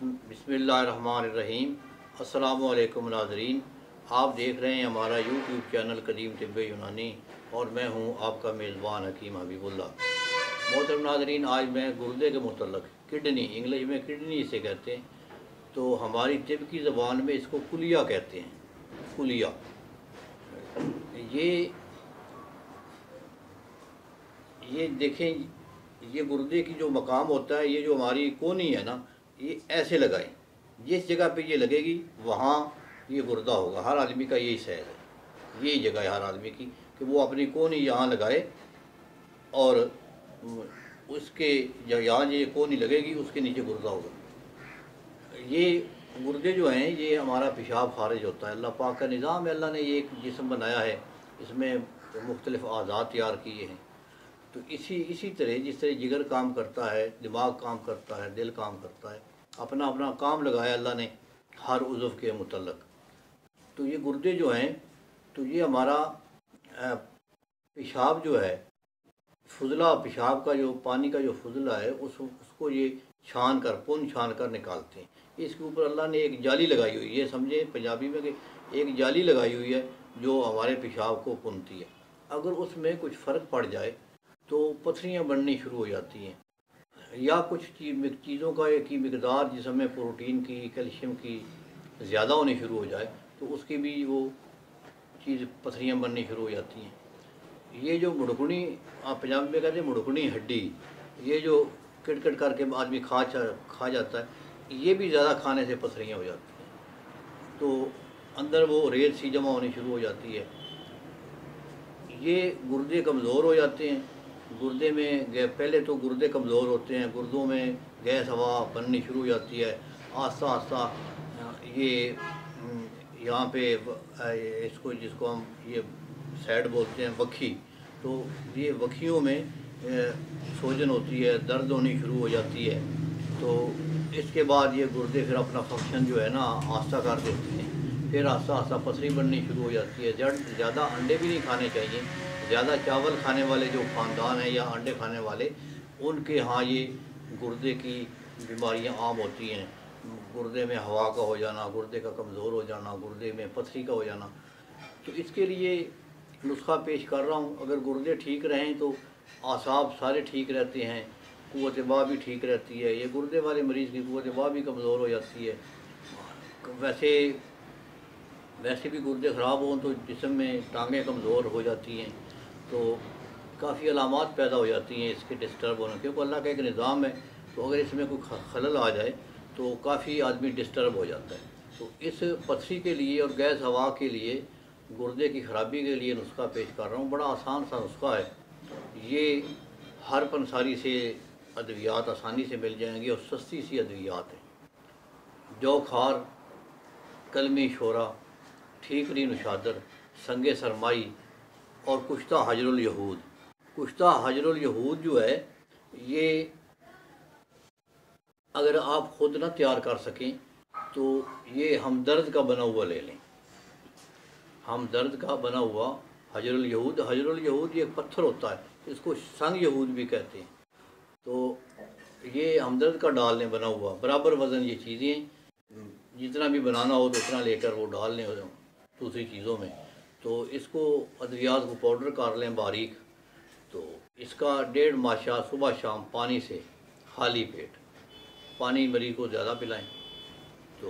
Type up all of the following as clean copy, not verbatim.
बिस्मिल्लाहिर्रहमानिर्रहीम। अस्सलामु अलैकुम नाज़रीन, आप देख रहे हैं हमारा यूट्यूब चैनल कदीम तिब्ब यूनानी और मैं हूं आपका मेज़बान हकीम हबीबुल्लाह। मोहतरम नाज़रीन, आज मैं गुर्दे के मुतल्लक़, किडनी, इंग्लिश में किडनी इसे कहते हैं, तो हमारी तिब्ब की ज़बान में इसको कुलिया कहते हैं। कुलिया ये देखें, ये गुर्दे की जो मकाम होता है, ये जो हमारी कोनी है ना, ये ऐसे लगाएं। जिस जगह पे ये लगेगी वहाँ ये गुर्दा होगा। हर आदमी का यही सहज है, यही जगह है हर आदमी की कि वो अपनी कोनी यहाँ लगाए और उसके यहाँ ये कोनी लगेगी उसके नीचे गुर्दा होगा। ये गुर्दे जो हैं ये हमारा पेशाब खारिज होता है। अल्लाह पाक का निज़ाम है, अल्लाह ने ये एक जिस्म बनाया है, इसमें मुख्तलिफ़ आज़ाद तैयार किए हैं। तो इसी तरह जिस तरह जिगर काम करता है, दिमाग काम करता है, दिल काम करता है, अपना अपना काम लगाया अल्लाह ने हर उज़व के मुतल्लक़। तो ये गुर्दे जो हैं, तो ये हमारा पेशाब जो है, फुजला पेशाब का जो पानी का जो फुजला है उसको ये छान कर निकालते हैं। इसके ऊपर अल्लाह ने एक जाली लगाई हुई है, ये समझे पंजाबी में कि एक जाली लगाई हुई है जो हमारे पेशाब को पुनती है। अगर उसमें कुछ फ़र्क पड़ जाए तो पथरियाँ बननी शुरू हो जाती हैं, या कुछ चीज़ों की मिकदार जिसमें प्रोटीन की, कैल्शियम की ज़्यादा होनी शुरू हो जाए तो उसकी भी वो चीज़ पथरियाँ बननी शुरू हो जाती हैं। ये जो मुड़कुनी, आप पंजाबी में कहते हैं मुड़कुनी हड्डी, ये जो किट करके आदमी खा जाता है, ये भी ज़्यादा खाने से पथरियाँ हो जाती हैं, तो अंदर वो रेत सी जमा होनी शुरू हो जाती है। ये गुर्दे कमज़ोर हो जाते हैं। गुर्दे में पहले तो गुर्दे कमज़ोर होते हैं, गुर्दों में गैस हवा बननी शुरू हो जाती है। आस्ता आस्ता ये यहाँ पे जिसको हम ये सैड बोलते हैं, वक्खी, तो ये वक्खियों में सूजन होती है, दर्द होनी शुरू हो जाती है। तो इसके बाद ये गुर्दे फिर अपना फंक्शन जो है ना आस्ता कर देते हैं, फिर आस्ता आस्ता पथरी बननी शुरू हो जाती है। ज़्यादा अंडे भी नहीं खाने चाहिए। ज़्यादा चावल खाने वाले जो ख़ानदान हैं या अंडे खाने वाले, उनके यहाँ ये गुर्दे की बीमारियाँ आम होती हैं। गुर्दे में हवा का हो जाना, गुर्दे का कमज़ोर हो जाना, गुर्दे में पथरी का हो जाना। तो इसके लिए नुस्खा पेश कर रहा हूँ। अगर गुर्दे ठीक रहें तो आसाब सारे ठीक रहते हैं, क़ुव्वत बा भी ठीक रहती है। ये गुर्दे वाले मरीज़ की क़ुव्वत बा भी कमज़ोर हो जाती है। वैसे भी गुर्दे ख़राब हों तो जिस्म में टांगें कमज़ोर हो जाती हैं, तो काफ़ी अलामात पैदा हो जाती हैं इसके डिस्टर्ब होने, क्योंकि अल्लाह का एक निज़ाम है। तो अगर इसमें कोई खलल आ जाए तो काफ़ी आदमी डिस्टर्ब हो जाता है। तो इस पथरी के लिए और गैस हवा के लिए, गुर्दे की ख़राबी के लिए नुस्खा पेश कर रहा हूँ। बड़ा आसान सा नुस्खा है। ये हर पंसारी से अद्वियात आसानी से मिल जाएंगी और सस्ती सी अद्वियात है। जौ खार, कलमी शोरा, ठीकरी नशादर, संगे सरमाई और कुश्ता हजरुल यहूद। कुश्ता हजरुल यहूद जो है, ये अगर आप ख़ुद ना तैयार कर सकें तो ये हमदर्द का बना हुआ ले लें। हमदर्द का बना हुआ हजरुल यहूद ये एक पत्थर होता है, इसको संग यहूद भी कहते हैं। तो ये हमदर्द का डाल लें बना हुआ, बराबर वज़न ये चीज़ें जितना भी बनाना हो तो उतना लेकर वो डाल लें दूसरी चीज़ों में। तो इसको अद्वियात को पाउडर कर लें बारीक। तो इसका 1.5 माशा सुबह शाम पानी से खाली पेट, पानी मरीज़ को ज़्यादा पिलाएं, तो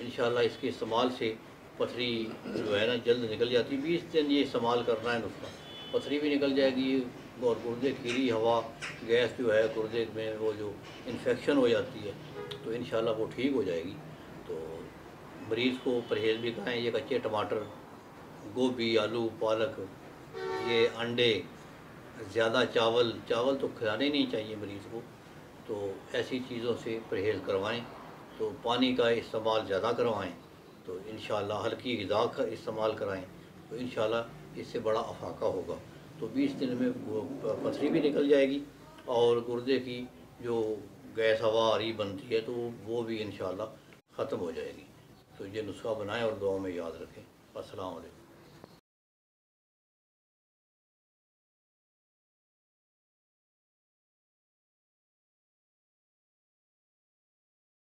इंशाअल्लाह इसके इस्तेमाल से पथरी जो है ना जल्द निकल जाती है। 20 दिन ये इस्तेमाल करना है नुस्खा, पथरी भी निकल जाएगी और गुर्दे खीरी हवा, गैस जो है गुर्दे में वो जो इन्फेक्शन हो जाती है, तो इंशाअल्लाह वो ठीक हो जाएगी। तो मरीज़ को परहेज़ भी कराएँ। ये कच्चे टमाटर, गोभी, आलू, पालक, ये अंडे, ज़्यादा चावल तो खिलाने नहीं चाहिए मरीज़ को। तो ऐसी चीज़ों से परहेज़ करवाएं। तो पानी का इस्तेमाल ज़्यादा करवाएं, तो इंशाअल्लाह हल्की ग़िज़ा का इस्तेमाल कराएं, तो इंशाअल्लाह इससे बड़ा अफाका होगा। तो 20 दिन में वो पथरी भी निकल जाएगी और गुर्दे की जो गैस हवा आरी बनती है तो वो भी इंशाअल्लाह ख़त्म हो जाएगी। तो ये नुस्खा बनाएं और दुआ में याद रखें। अस्सलाम वालेकुम।